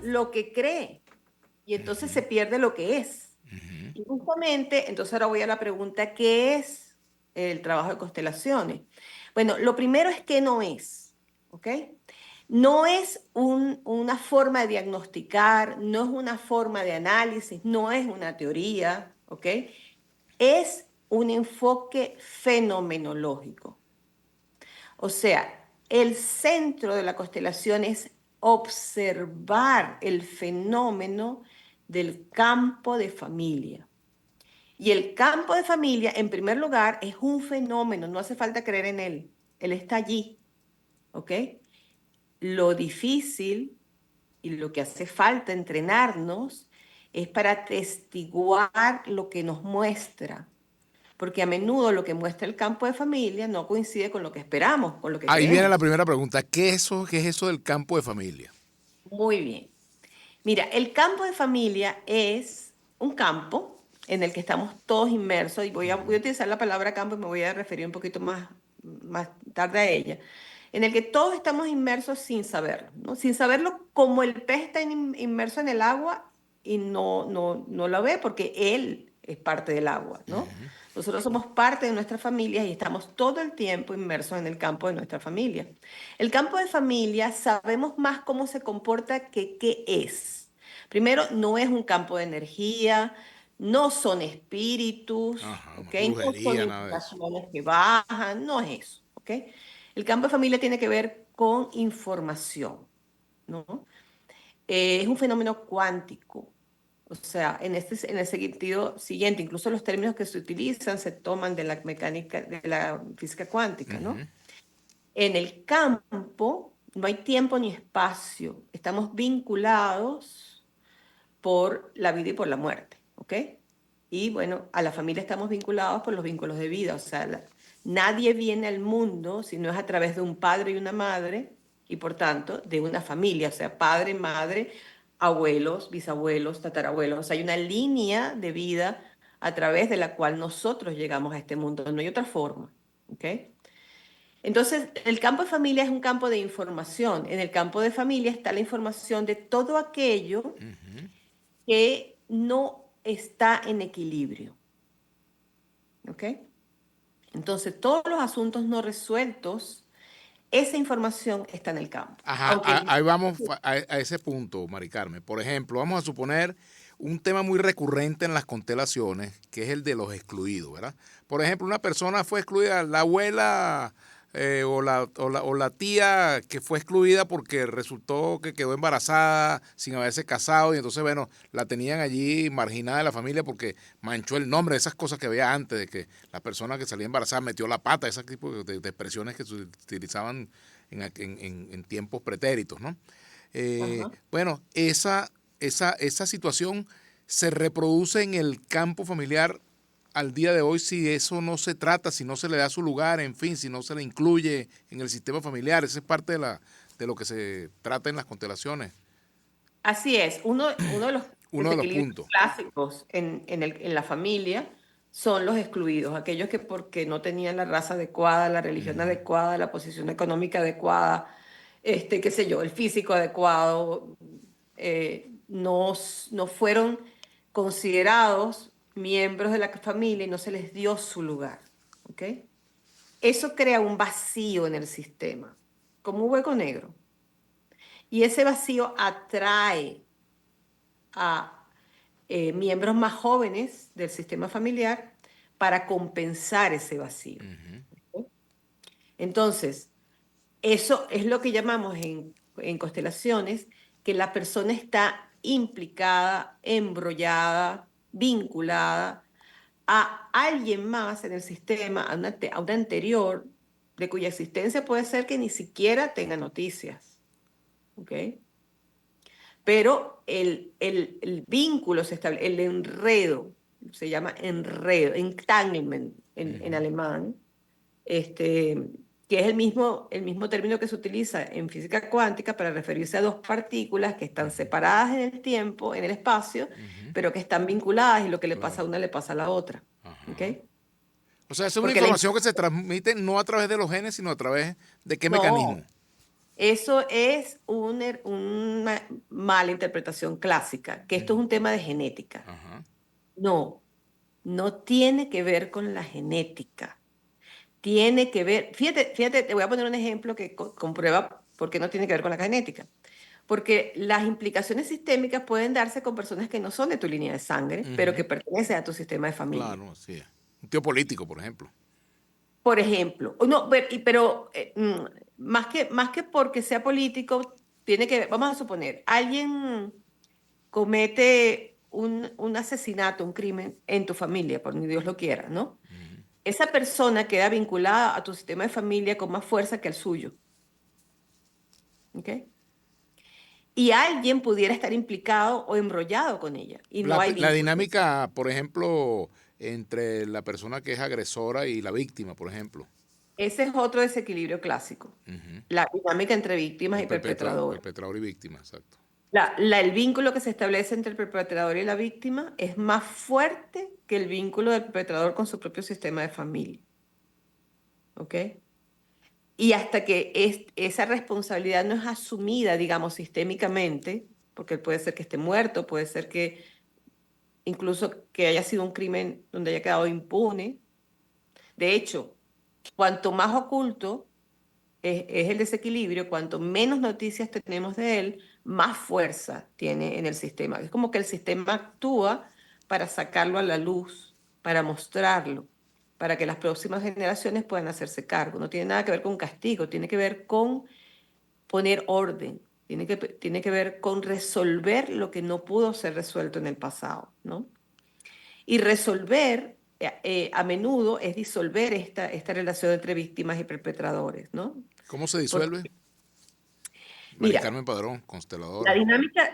lo que cree y entonces se pierde lo que es. Ujú. Y justamente, entonces ahora voy a la pregunta, ¿qué es el trabajo de constelaciones? Bueno, lo primero es qué no es, ¿ok? No es una forma de diagnosticar, no es una forma de análisis, no es una teoría, ¿ok? Es un enfoque fenomenológico. O sea, el centro de la constelación es observar el fenómeno del campo de familia. Y el campo de familia, en primer lugar, es un fenómeno, no hace falta creer en él. Él está allí, ¿ok? Lo difícil y lo que hace falta entrenarnos es para testiguar lo que nos muestra, porque a menudo lo que muestra el campo de familia no coincide con lo que esperamos, con lo que Ahí viene la creemos. primera pregunta. ¿Qué es eso del campo de familia? Muy bien. Mira, el campo de familia es un campo en el que estamos todos inmersos, y voy a utilizar la palabra campo y me voy a referir un poquito más tarde a ella, en el que todos estamos inmersos sin saberlo, ¿no? Sin saberlo, como el pez está inmerso en el agua y no lo ve porque él es parte del agua, ¿no? Nosotros somos parte de nuestra familia y estamos todo el tiempo inmersos en el campo de nuestra familia. El campo de familia sabemos más cómo se comporta que qué es. Primero, no es un campo de energía, no son espíritus, Ajá, no ¿ok? es No son brujería, nada de eso. inspiraciones que bajan, no es eso, ¿ok? El campo de familia tiene que ver con información, ¿no? Es un fenómeno cuántico. O sea, en el sentido siguiente, incluso los términos que se utilizan se toman de la mecánica, de la física cuántica, ¿no? En el campo no hay tiempo ni espacio. Estamos vinculados por la vida y por la muerte, ¿ok? Y bueno, a la familia estamos vinculados por los vínculos de vida. O sea, nadie viene al mundo si no es a través de un padre y una madre y por tanto de una familia. O sea, padre, madre, abuelos, bisabuelos, tatarabuelos. O sea, hay una línea de vida a través de la cual nosotros llegamos a este mundo. No hay otra forma, ¿ok? Entonces, el campo de familia es un campo de información. En el campo de familia está la información de todo aquello que no está en equilibrio. ¿Ok? Entonces, todos los asuntos no resueltos, esa información está en el campo. Ajá, Aunque, ahí vamos a ese punto, Mari Carmen. Por ejemplo, vamos a suponer un tema muy recurrente en las constelaciones, que es el de los excluidos, ¿verdad? Por ejemplo, una persona fue excluida, la abuela o la tía que fue excluida porque resultó que quedó embarazada sin haberse casado y entonces, bueno, la tenían allí marginada de la familia porque manchó el nombre, esas cosas que había antes, de que la persona que salía embarazada metió la pata, ese tipo de expresiones que se utilizaban en tiempos pretéritos, ¿no? ajá. Bueno, esa situación se reproduce en el campo familiar al día de hoy si eso no se trata, si no se le da su lugar, en fin, si no se le incluye en el sistema familiar. Esa es parte de lo que se trata en las constelaciones. Así es. Uno de los Uno de los desequilibrios puntos. clásicos en la familia son los excluidos, aquellos que porque no tenían la raza adecuada, la religión adecuada, la posición económica adecuada, qué sé yo, el físico adecuado, no fueron considerados miembros de la familia y no se les dio su lugar. ¿Ok? Eso crea un vacío en el sistema, como un hueco negro. Y ese vacío atrae a miembros más jóvenes del sistema familiar para compensar ese vacío. Entonces, eso es lo que llamamos en constelaciones que la persona está implicada, embrollada, vinculada a alguien más en el sistema, a una anterior, de cuya existencia puede ser que ni siquiera tenga noticias. ¿Ok? Pero el vínculo se establece, el enredo, se llama enredo, entanglement en alemán, este, que es el mismo término que se utiliza en física cuántica para referirse a dos partículas que están separadas en el tiempo, en el espacio, pero que están vinculadas y lo que le pasa Claro. a una le pasa a la otra. ¿Ok? O sea, esa es una Porque información que se transmite no a través de los genes, sino a través de qué no, mecanismo. Eso es una mala interpretación clásica, que esto es un tema de genética. Ajá. No, no tiene que ver con la genética. Tiene que ver, fíjate, te voy a poner un ejemplo que comprueba por qué no tiene que ver con la genética. Porque las implicaciones sistémicas pueden darse con personas que no son de tu línea de sangre, pero que Ujú. pertenecen a tu sistema de familia. Claro, así es. Un tío político, por ejemplo. Por ejemplo, no, pero más que porque sea político, tiene que ver, vamos a suponer, alguien comete un asesinato, un crimen en tu familia, por ni Dios lo quiera, ¿no? Esa persona queda vinculada a tu sistema de familia con más fuerza que el suyo, ¿ok? Y alguien pudiera estar implicado o embrollado con ella y no hay La vínculo. dinámica, por ejemplo, entre la persona que es agresora y la víctima, por ejemplo. Ese es otro desequilibrio clásico, Ujú. la dinámica entre víctimas y perpetradores. Perpetrador y víctima, exacto. El vínculo que se establece entre el perpetrador y la víctima es más fuerte que el vínculo del perpetrador con su propio sistema de familia, ¿ok? Y hasta que esa responsabilidad no es asumida, digamos, sistémicamente, porque puede ser que esté muerto, puede ser que incluso que haya sido un crimen donde haya quedado impune. De hecho, cuanto más oculto es el desequilibrio, cuanto menos noticias tenemos de él, más fuerza tiene en el sistema. Es como que el sistema actúa para sacarlo a la luz, para mostrarlo, para que las próximas generaciones puedan hacerse cargo. No tiene nada que ver con castigo, tiene que ver con poner orden, tiene que ver con resolver lo que no pudo ser resuelto en el pasado, ¿no? Y resolver a menudo es disolver esta relación entre víctimas y perpetradores, ¿no? ¿Cómo se Porque, disuelve? Mari mira, Carmen Padrón, consteladora.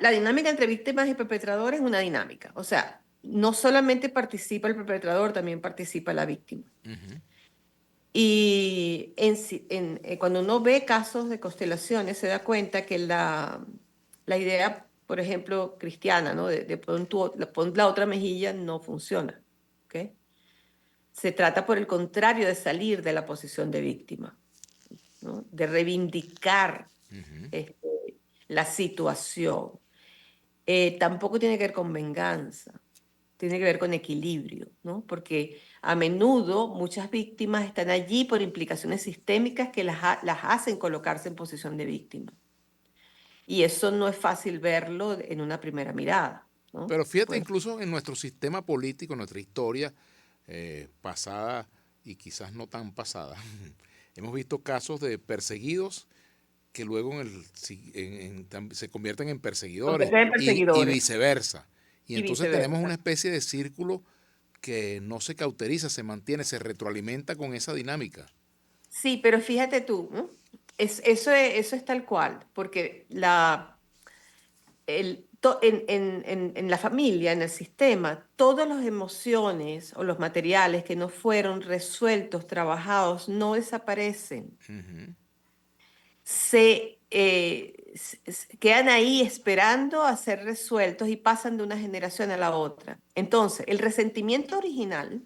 la dinámica entre víctimas y perpetradores es una dinámica. O sea, no solamente participa el perpetrador, también participa la víctima. Ujú. Y cuando uno ve casos de constelaciones, se da cuenta que la idea, por ejemplo, cristiana, ¿no? De pon la otra mejilla no funciona. ¿Ok? Se trata, por el contrario, de salir de la posición de víctima, ¿no? De reivindicar la situación. Tampoco tiene que ver con venganza, tiene que ver con equilibrio, ¿no? Porque a menudo muchas víctimas están allí por implicaciones sistémicas que las hacen colocarse en posición de víctima. Y eso no es fácil verlo en una primera mirada, ¿no? Pero fíjate, Pues incluso en nuestro sistema político, en nuestra historia pasada y quizás no tan pasada, hemos visto casos de perseguidos que luego se convierten en perseguidores convertir en y perseguidores viceversa. Y y entonces tenemos una viceversa. especie de círculo que no se cauteriza, se mantiene, se retroalimenta con esa dinámica. Sí, pero fíjate tú, ¿no? Eso es tal cual, porque en la familia, en el sistema, todas las emociones o los materiales que no fueron resueltos, trabajados, no desaparecen. Ujú. Quedan ahí esperando a ser resueltos y pasan de una generación a la otra. Entonces, el resentimiento original,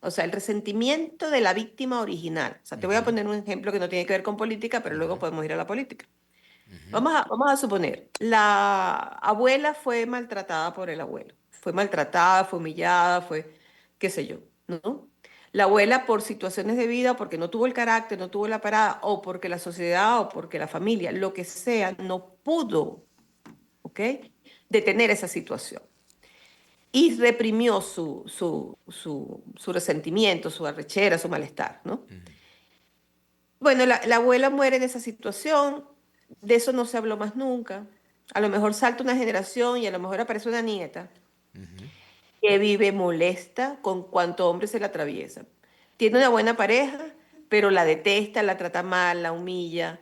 o sea, el resentimiento de la víctima original, o sea, te voy a Ujú. poner un ejemplo que no tiene que ver con política, pero luego Ujú. podemos ir a la política. Ujú. Vamos a suponer, la abuela fue maltratada por el abuelo. Fue maltratada, fue humillada, fue qué sé yo, ¿no? La abuela por situaciones de vida, o porque no tuvo el carácter, no tuvo la parada, o porque la sociedad, o porque la familia, lo que sea, no pudo, ¿ok? Detener esa situación. Y reprimió su resentimiento, su arrechera, su malestar, ¿no? Bueno, la abuela muere en esa situación, de eso no se habló más nunca. A lo mejor salta una generación y a lo mejor aparece una nieta que vive molesta con cuanto hombre se le atraviesa. Tiene una buena pareja, pero la detesta, la trata mal, la humilla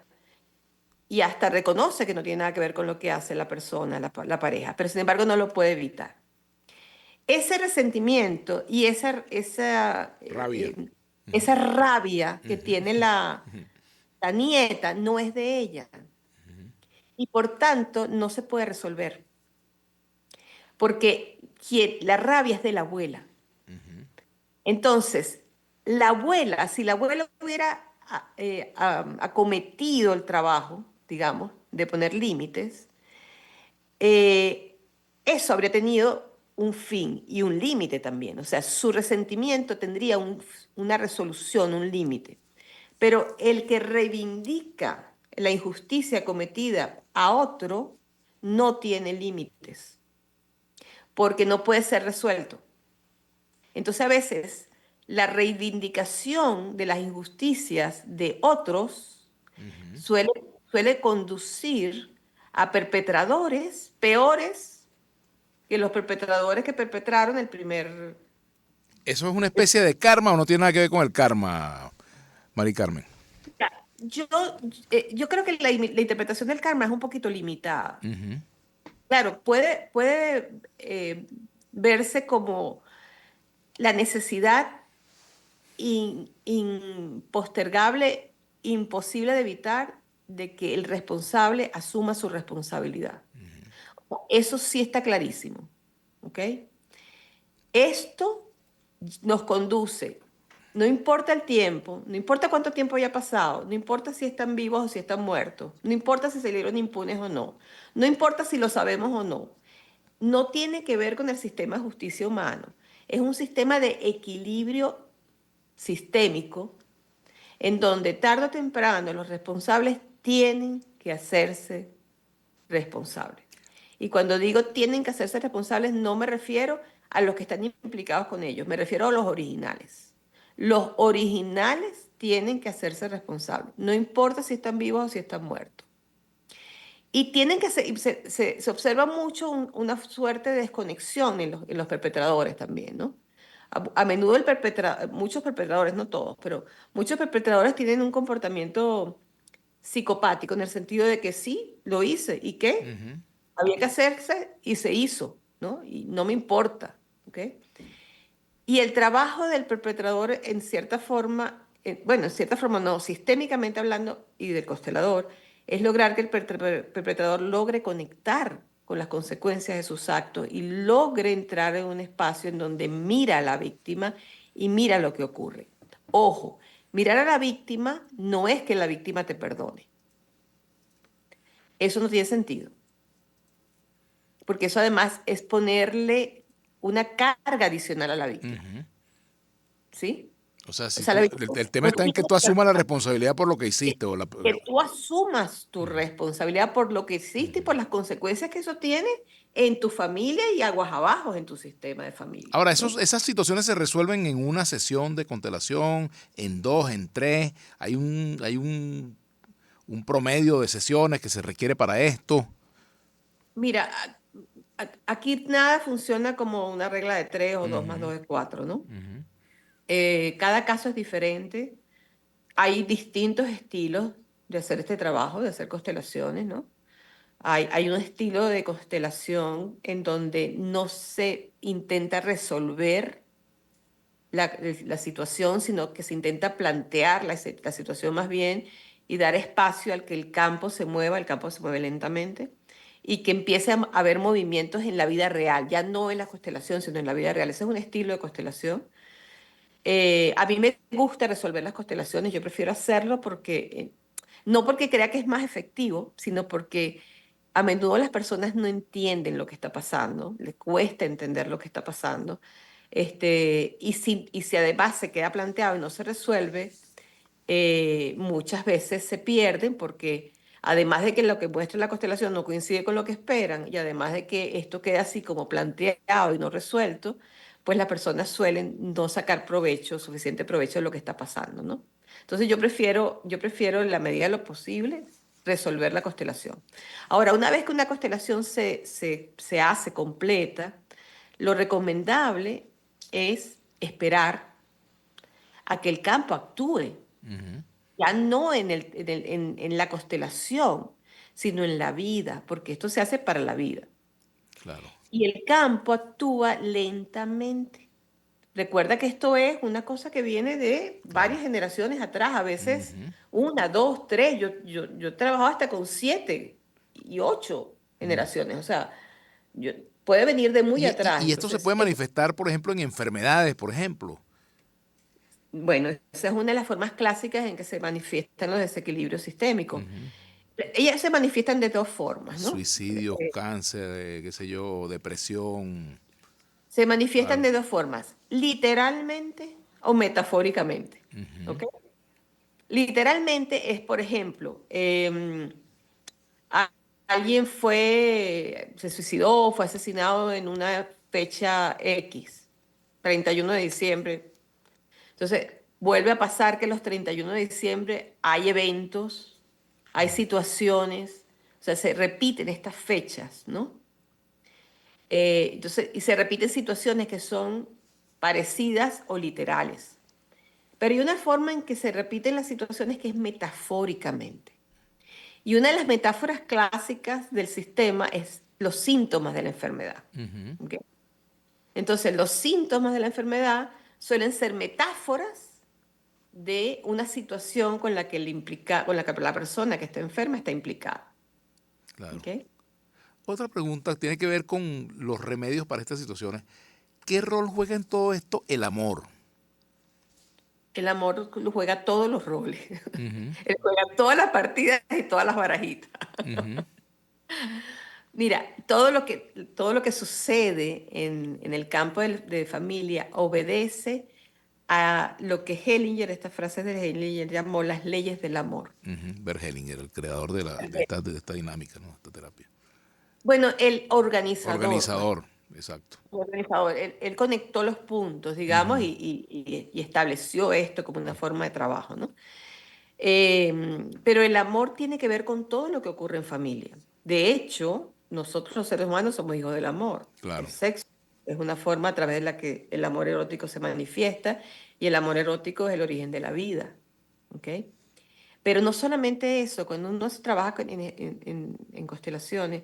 y hasta reconoce que no tiene nada que ver con lo que hace la persona, la pareja, pero sin embargo no lo puede evitar. Ese resentimiento y Rabia. esa rabia que Ujú. tiene la nieta no es de ella y por tanto no se puede resolver, porque la rabia es de la abuela. Entonces, la abuela, si la abuela hubiera acometido el trabajo, digamos, de poner límites, eh, eso habría tenido un fin y un límite también. O sea, su resentimiento tendría una resolución, un límite. Pero el que reivindica la injusticia cometida a otro no tiene límites, porque no puede ser resuelto. Entonces a veces la reivindicación de las injusticias de otros Ujú. suele, suele conducir a perpetradores peores que los perpetradores que perpetraron el primer... ¿Eso es una el- especie de karma o no tiene nada que ver con el karma, Mari Carmen? Yo, yo creo que la interpretación del karma es un poquito limitada. Ujú. Claro, puede verse como la necesidad impostergable, imposible de evitar, de que el responsable asuma su responsabilidad. Eso sí está clarísimo, ¿ok? Esto nos conduce, no importa el tiempo, no importa cuánto tiempo haya pasado, no importa si están vivos o si están muertos, no importa si salieron impunes o no, no importa si lo sabemos o no, no tiene que ver con el sistema de justicia humano. Es un sistema de equilibrio sistémico en donde tarde o temprano los responsables tienen que hacerse responsables. Y cuando digo tienen que hacerse responsables, no me refiero a los que están implicados con ellos, me refiero a los originales. Los originales tienen que hacerse responsables, no importa si están vivos o si están muertos. Y tienen que se observa mucho una suerte de desconexión en los perpetradores también, ¿no? A menudo muchos perpetradores, no todos, pero muchos perpetradores tienen un comportamiento psicopático en el sentido de que sí, lo hice, ¿y qué? Ujú. Había que hacerse y se hizo, ¿no? Y no me importa, ¿ok? Y el trabajo del perpetrador en cierta forma, bueno, en cierta forma no, sistémicamente hablando, y del constelador, es lograr que el perpetrador logre conectar con las consecuencias de sus actos y logre entrar en un espacio en donde mira a la víctima y mira lo que ocurre. Ojo, mirar a la víctima no es que la víctima te perdone. Eso no tiene sentido, porque eso además es ponerle una carga adicional a la víctima, Ujú. ¿sí? O sea, O si sea, la tú, víctima el tema no está en que tiene tú que asumas la responsabilidad por lo que que hiciste. que tú asumas tu Ujú. responsabilidad por lo que hiciste y por las consecuencias que eso tiene en tu familia y aguas abajo en tu sistema de familia, Ahora, ¿no? esas situaciones se resuelven en una sesión de constelación, en dos, en tres. Un promedio de sesiones que se requiere para esto. Mira, aquí nada funciona como una regla de tres o dos más Ujú. dos es cuatro, ¿no? Ujú. Cada caso es diferente. Hay distintos estilos de hacer este trabajo, de hacer constelaciones, ¿no? Hay un estilo de constelación en donde no se intenta resolver la situación, sino que se intenta plantear la situación más bien y dar espacio al que el campo se mueve lentamente, y que empiece a haber movimientos en la vida real, ya no en la constelación, sino en la vida real. Ese es un estilo de constelación. A mí me gusta resolver las constelaciones, yo prefiero hacerlo porque, no porque crea que es más efectivo, sino porque a menudo las personas no entienden lo que está pasando, les cuesta entender lo que está pasando. Y si además se queda planteado y no se resuelve, muchas veces se pierden porque además de que lo que muestra la constelación no coincide con lo que esperan y además de que esto queda así como planteado y no resuelto, pues las personas suelen no sacar provecho, suficiente provecho de lo que está pasando, ¿no? Entonces yo prefiero en la medida de lo posible resolver la constelación. Ahora, una vez que una constelación se hace completa, lo recomendable es esperar a que el campo actúe, Ujú. ya no en la constelación, sino en la vida, porque esto se hace para la vida. Claro. Y el campo actúa lentamente. Recuerda que esto es una cosa que viene de Claro. varias generaciones atrás, a veces Ujú. una, dos, tres. Yo he trabajado hasta con siete y ocho generaciones, o sea, yo, puede venir de muy atrás. Y esto se Entonces, puede manifestar, por ejemplo, en enfermedades, por ejemplo. bueno, esa es una de las formas clásicas en que se manifiestan los desequilibrios sistémicos. Ujú. Ellas se manifiestan de dos formas, ¿no? Suicidios, cáncer, qué sé yo, depresión. Se manifiestan Claro. de dos formas, literalmente o metafóricamente. ¿Ok? Ujú, Literalmente es, por ejemplo, a- alguien se suicidó, fue asesinado en una fecha X, 31 de diciembre. Entonces, vuelve a pasar que los 31 de diciembre hay eventos, hay situaciones, o sea, se repiten estas fechas, ¿no? Entonces, y se repiten situaciones que son parecidas o literales. Pero hay una forma en que se repiten las situaciones que es metafóricamente. Y una de las metáforas clásicas del sistema es los síntomas de la enfermedad. ujú. ¿Ok? Entonces, los síntomas de la enfermedad suelen ser metáforas de una situación con la que la persona que está enferma está implicada. Claro. ¿Ok? Otra pregunta tiene que ver con los remedios para estas situaciones. ¿Qué rol juega en todo esto el amor? El amor juega todos los roles. Ujú, Él juega todas las partidas y todas las barajitas. ujú, Mira, todo lo que sucede en el campo de familia obedece a lo que Hellinger, esta frase de Hellinger, llamó las leyes del amor. ujú. Bert Hellinger, el creador de esta dinámica, ¿no? Esta terapia. Bueno, el organizador, más Organizador, exacto. que organizador, él conectó los puntos, digamos, Ujú, y estableció esto como una forma de trabajo, ¿no? Pero el amor tiene que ver con todo lo que ocurre en familia. De hecho, nosotros los seres humanos somos hijos del amor. El claro. sexo es una forma a través de la que el amor erótico se manifiesta y el amor erótico es el origen de la vida. ¿Ok? Pero no solamente eso, cuando uno se trabaja en constelaciones,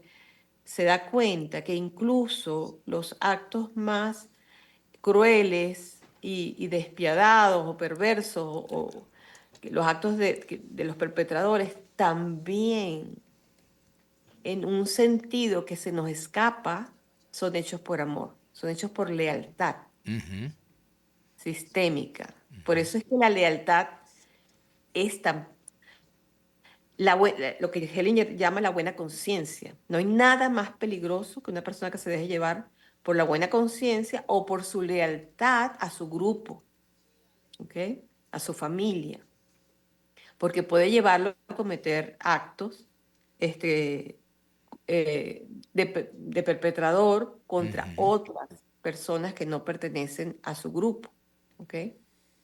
se da cuenta que incluso los actos más crueles y despiadados o perversos o que los actos de los perpetradores también en un sentido que se nos escapa son hechos por amor, son hechos por lealtad Ujú, sistémica. Por eso es que la lealtad es lo que Hellinger llama la buena conciencia. No hay nada más peligroso que una persona que se deje llevar por la buena conciencia o por su lealtad a su grupo, ¿ok? A su familia, porque puede llevarlo a cometer actos este, de perpetrador contra ujú. otras personas que no pertenecen a su grupo, ¿ok?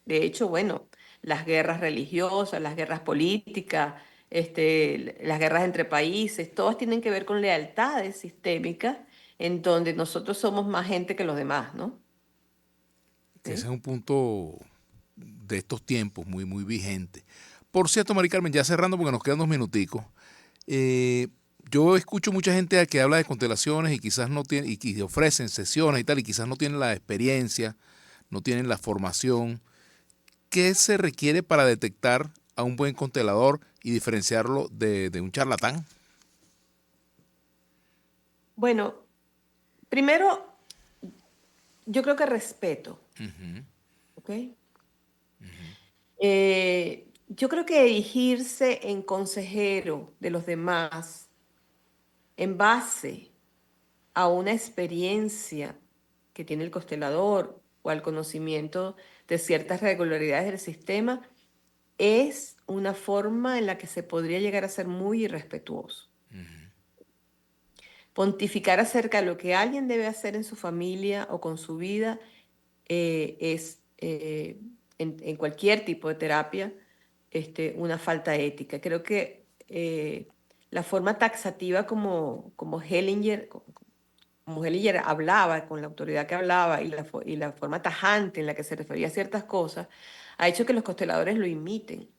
De hecho, bueno, las guerras religiosas, las guerras políticas, las guerras entre países, todas tienen que ver con lealtades sistémicas en donde nosotros somos más gente que los demás, ¿no? Ese ¿Sí? es un punto de estos tiempos muy, muy vigente. Por cierto, Mari Carmen, ya cerrando porque nos quedan 2 minuticos, eh, yo escucho mucha gente que habla de constelaciones y quizás no tiene, y que ofrecen sesiones y tal, y quizás no tienen la experiencia, no tienen la formación. ¿Qué se requiere para detectar a un buen constelador y diferenciarlo de un charlatán? Bueno, primero, yo creo que respeto, Ujú, ¿ok? Yo creo que erigirse en consejero de los demás en base a una experiencia que tiene el constelador o al conocimiento de ciertas regularidades del sistema es una forma en la que se podría llegar a ser muy irrespetuoso. Pontificar acerca de lo que alguien debe hacer en su familia o con su vida es en cualquier tipo de terapia una falta ética. Creo que la forma taxativa como Hellinger hablaba, con la autoridad que hablaba y la forma tajante en la que se refería a ciertas cosas, ha hecho que los consteladores lo imiten,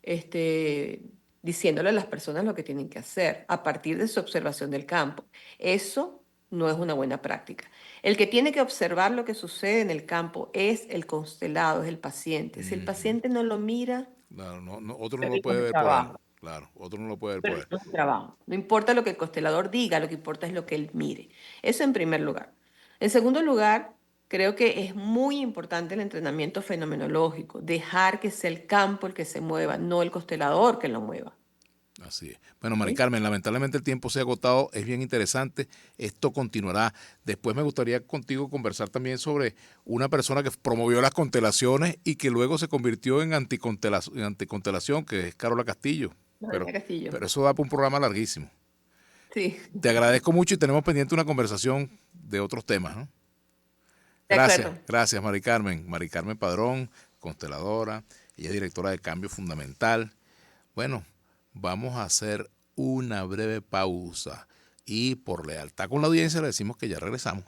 este, diciéndole a las personas lo que tienen que hacer a partir de su observación del campo. Eso no es una buena práctica. El que tiene que observar lo que sucede en el campo es el constelado, es el paciente. Si el ujú. paciente no lo mira, Claro, otro no lo perdimos puede el ver por él. trabajo. Claro, otro no lo puede ver por él. Perdimos el trabajo. No importa lo que el constelador diga, lo que importa es lo que él mire. Eso en primer lugar. En segundo lugar, creo que es muy importante el entrenamiento fenomenológico, dejar que sea el campo el que se mueva, no el constelador que lo mueva. Así es. Bueno, Mari ¿Ok? Carmen, lamentablemente el tiempo se ha agotado, es bien interesante, esto continuará. Después me gustaría contigo conversar también sobre una persona que promovió las constelaciones y que luego se convirtió en anticonstelación, que es Carola Castillo. Pero, Marina Castillo. pero eso da para un programa larguísimo. Sí, Te agradezco mucho y tenemos pendiente una conversación de otros temas, ¿no? de Gracias, acuerdo. gracias Mari Carmen. Mari Carmen Padrón, consteladora, ella es directora de Cambio Fundamental. Bueno, vamos a hacer una breve pausa y por lealtad con la audiencia le decimos que ya regresamos.